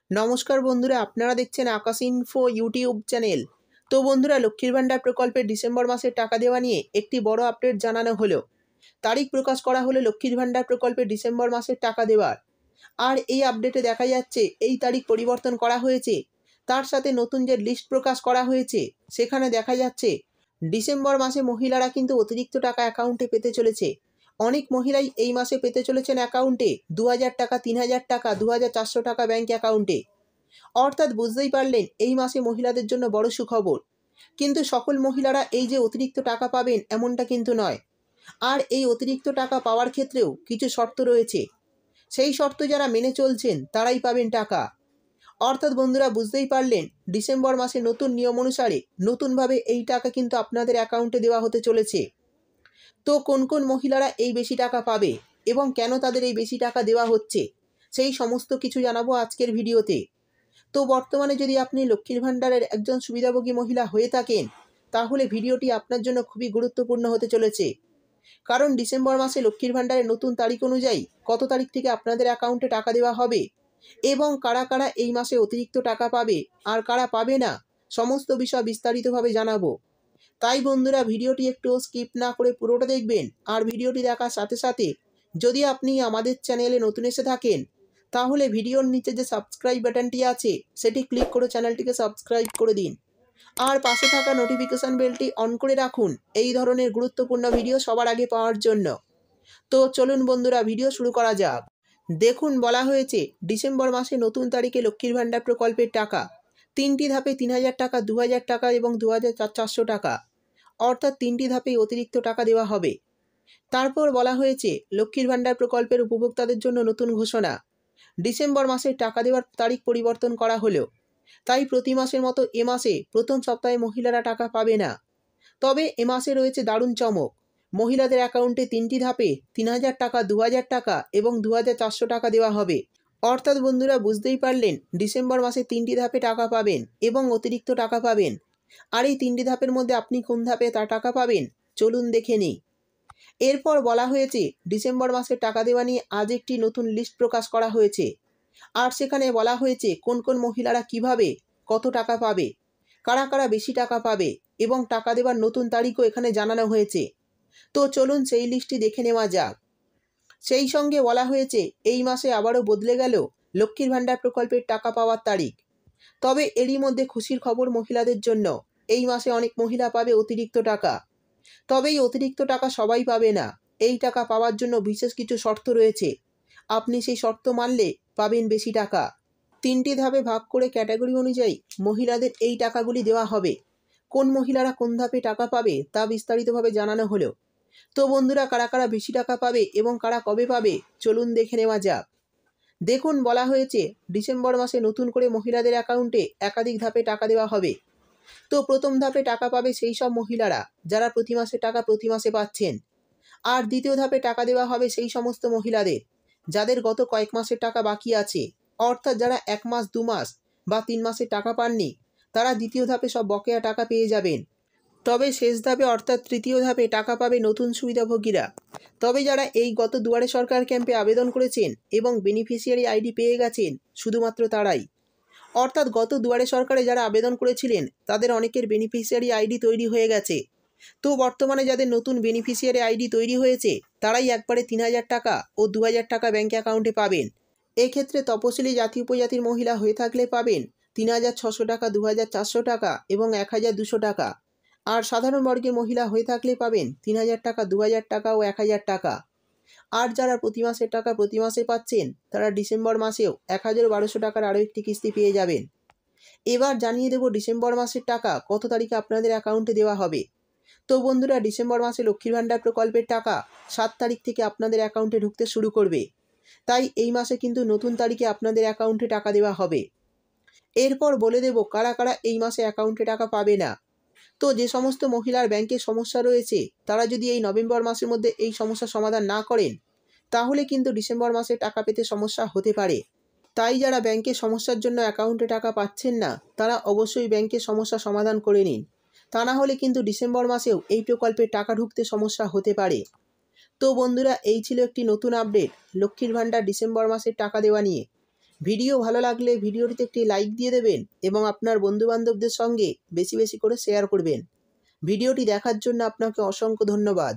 নমস্কার বন্ধুরা, আপনারা দেখছেন আকাশ ইনফো ইউটিউব চ্যানেল। তো বন্ধুরা, লক্ষ্মীর ভান্ডার প্রকল্পের ডিসেম্বর মাসের টাকা দেওয়া নিয়ে একটি বড় আপডেট জানানো হলো। তারিখ প্রকাশ করা হলো লক্ষ্মীর ভান্ডার প্রকল্পের ডিসেম্বর মাসের টাকা দেওয়ার। আর এই আপডেটে দেখা যাচ্ছে এই তারিখ পরিবর্তন করা হয়েছে। তার সাথে নতুন যে লিস্ট প্রকাশ করা হয়েছে সেখানে দেখা যাচ্ছে ডিসেম্বর মাসে মহিলারা কিন্তু অতিরিক্ত টাকা অ্যাকাউন্টে পেতে চলেছে। অনেক মহিলাই এই মাসে পেতে চলেছেন অ্যাকাউন্টে 2000 টাকা, 3000 টাকা, 2400 টাকা ব্যাঙ্ক অ্যাকাউন্টে। অর্থাৎ বুঝতেই পারলেন এই মাসে মহিলাদের জন্য বড় সুখবর। কিন্তু সকল মহিলারা এই যে অতিরিক্ত টাকা পাবেন এমনটা কিন্তু নয়। আর এই অতিরিক্ত টাকা পাওয়ার ক্ষেত্রেও কিছু শর্ত রয়েছে। সেই শর্ত যারা মেনে চলছেন তারাই পাবেন টাকা। অর্থাৎ বন্ধুরা, বুঝতেই পারলেন ডিসেম্বর মাসে নতুন নিয়ম অনুসারে নতুনভাবে এই টাকা কিন্তু আপনাদের অ্যাকাউন্টে দেওয়া হতে চলেছে। তো কোন কোন মহিলারা এই বেশি টাকা পাবে এবং কেন তাদের এই বেশি টাকা দেওয়া হচ্ছে সেই সমস্ত কিছু জানাবো আজকের ভিডিওতে। তো বর্তমানে যদি আপনি লক্ষ্মীর ভাণ্ডারের একজন সুবিধাভোগী মহিলা হয়ে থাকেন তাহলে ভিডিওটি আপনার জন্য খুবই গুরুত্বপূর্ণ হতে চলেছে। কারণ ডিসেম্বর মাসে লক্ষ্মীর ভাণ্ডারের নতুন তারিখ অনুযায়ী কত তারিখ থেকে আপনাদের অ্যাকাউন্টে টাকা দেওয়া হবে এবং কারা কারা এই মাসে অতিরিক্ত টাকা পাবে আর কারা পাবে না, সমস্ত বিষয় বিস্তারিতভাবে জানাবো। তাই বন্ধুরা, ভিডিওটি একটু স্কিপ না করে পুরোটা দেখবেন। আর ভিডিওটি দেখার সাথে সাথে যদি আপনি আমাদের চ্যানেলে নতুন এসে থাকেন তাহলে ভিডিওর নিচে যে সাবস্ক্রাইব বাটনটি আছে সেটি ক্লিক করে চ্যানেলটিকে সাবস্ক্রাইব করে দিন। আর পাশে থাকা নোটিফিকেশান বেলটি অন করে রাখুন এই ধরনের গুরুত্বপূর্ণ ভিডিও সবার আগে পাওয়ার জন্য। তো চলুন বন্ধুরা, ভিডিও শুরু করা যাক। দেখুন, বলা হয়েছে ডিসেম্বর মাসে নতুন তারিখে লক্ষ্মীর ভাণ্ডার প্রকল্পের টাকা 3টি ধাপে 3000 টাকা, 2000 টাকা এবং 2400 টাকা, অর্থাৎ 3টি ধাপেই অতিরিক্ত টাকা দেওয়া হবে। তারপর বলা হয়েছে লক্ষ্মীর ভাণ্ডার প্রকল্পের উপভোক্তাদের জন্য নতুন ঘোষণা। ডিসেম্বর মাসে টাকা দেওয়ার তারিখ পরিবর্তন করা হলো। তাই প্রতি মাসের মতো এ মাসে প্রথম সপ্তাহে মহিলারা টাকা পাবে না। তবে এ মাসে রয়েছে দারুণ চমক। মহিলাদের অ্যাকাউন্টে 3টি ধাপে 3000 টাকা, 2000 টাকা এবং 2400 টাকা দেওয়া হবে। অর্থাৎ বন্ধুরা, বুঝতেই পারলেন ডিসেম্বর মাসে 3টি ধাপে টাকা পাবেন এবং অতিরিক্ত টাকা পাবেন। আর এই 3টি ধাপের মধ্যে আপনি কোন ধাপে তা টাকা পাবেন চলুন দেখে নিই। এরপর বলা হয়েছে ডিসেম্বর মাসে টাকা দেওয়া নিয়ে আজ একটি নতুন লিস্ট প্রকাশ করা হয়েছে। আর সেখানে বলা হয়েছে কোন কোন মহিলারা কিভাবে কত টাকা পাবে, কারা কারা বেশি টাকা পাবে এবং টাকা দেওয়ার নতুন তারিখও এখানে জানানো হয়েছে। তো চলুন সেই লিস্টটি দেখে নেওয়া যাক। সেই সঙ্গে বলা হয়েছে এই মাসে আবারও বদলে গেল লক্ষ্মীর ভাণ্ডার প্রকল্পের টাকা পাওয়ার তারিখ। তবে এরই মধ্যে খুশির খবর মহিলাদের জন্য, এই মাসে অনেক মহিলা পাবে অতিরিক্ত টাকা। তবে এই অতিরিক্ত টাকা সবাই পাবে না। এই টাকা পাওয়ার জন্য বিশেষ কিছু শর্ত রয়েছে। আপনি সেই শর্ত মানলে পাবেন বেশি টাকা। 3টি ধাপে ভাগ করে ক্যাটাগরি অনুযায়ী মহিলাদের এই টাকাগুলি দেওয়া হবে। কোন মহিলারা কোন ধাপে টাকা পাবে তা বিস্তারিতভাবে জানানো হলো। তো বন্ধুরা, কারা কারা বেশি টাকা পাবে এবং কারা কবে পাবে চলুন দেখে নেওয়া যাক। দেখুন, বলা হয়েছে ডিসেম্বর মাসে নতুন করে মহিলাদের অ্যাকাউন্টে একাধিক ধাপে টাকা দেওয়া হবে। তো প্রথম ধাপে টাকা পাবে সেই সব মহিলারা যারা প্রতি মাসে টাকা প্রতি মাসে পাচ্ছেন। আর দ্বিতীয় ধাপে টাকা দেওয়া হবে সেই সমস্ত মহিলাদের যাদের গত কয়েক মাসের টাকা বাকি আছে। অর্থাৎ যারা 1 মাস, 2 মাস বা 3 মাসের টাকা পাননি তারা দ্বিতীয় ধাপে সব বকেয়া টাকা পেয়ে যাবেন। তবে শেষ ধাপে অর্থাৎ তৃতীয় ধাপে টাকা পাবে নতুন সুবিধাভোগীরা। তবে যারা এই গত দুয়ারে সরকার ক্যাম্পে আবেদন করেছেন এবং বেনিফিশিয়ারি আইডি পেয়ে গেছেন শুধুমাত্র তারাই। অর্থাৎ গত দুয়ারে সরকারে যারা আবেদন করেছিলেন তাদের অনেকের বেনিফিশিয়ারি আইডি তৈরি হয়ে গেছে। তো বর্তমানে যাদের নতুন বেনিফিশিয়ারি আইডি তৈরি হয়েছে তারাই একবারে 3000 টাকা ও 2000 টাকা ব্যাঙ্ক অ্যাকাউন্টে পাবেন। এক্ষেত্রে তপশিলি জাতি উপজাতির মহিলা হয়ে থাকলে পাবেন 3600 টাকা, 2400 টাকা এবং 1200 টাকা। আর সাধারণ বর্গের মহিলা হয়ে থাকলে পাবেন 3000 টাকা, 2000 টাকা ও 1000 টাকা। আর যারা প্রতি মাসের টাকা প্রতি মাসে পাচ্ছেন তারা ডিসেম্বর মাসেও 1200 টাকার আরও একটি কিস্তি পেয়ে যাবেন। এবার জানিয়ে দেব ডিসেম্বর মাসের টাকা কত তারিখে আপনাদের অ্যাকাউন্টে দেওয়া হবে। তো বন্ধুরা, ডিসেম্বর মাসে লক্ষ্মীর ভাণ্ডার প্রকল্পের টাকা 7 তারিখ থেকে আপনাদের অ্যাকাউন্টে ঢুকতে শুরু করবে। তাই এই মাসে কিন্তু নতুন তারিখে আপনাদের অ্যাকাউন্টে টাকা দেওয়া হবে। এরপর বলে দেব কারা কারা এই মাসে অ্যাকাউন্টে টাকা পাবে না। তো যে সমস্ত মহিলার ব্যাংকে সমস্যা রয়েছে তারা যদি এই নভেম্বর মাসের মধ্যে এই সমস্যার সমাধান না করেন তাহলে কিন্তু ডিসেম্বর মাসে টাকা পেতে সমস্যা হতে পারে। তাই যারা ব্যাংকে সমস্যার জন্য অ্যাকাউন্টে টাকা পাচ্ছেন না তারা অবশ্যই ব্যাংকের সমস্যা সমাধান করে নিন। তা না হলে কিন্তু ডিসেম্বর মাসেও এই প্রকল্পে টাকা ঢুকতে সমস্যা হতে পারে। তো বন্ধুরা, এই ছিল একটি নতুন আপডেট লক্ষ্মীর ভাণ্ডার ডিসেম্বর মাসের টাকা দেওয়া নিয়ে। ভিডিও ভালো লাগলে ভিডিওটিতে একটি লাইক দিয়ে দেবেন এবং আপনার বন্ধুবান্ধবদের সঙ্গে বেশি বেশি করে শেয়ার করবেন। ভিডিওটি দেখার জন্য আপনাকে অসংখ্য ধন্যবাদ।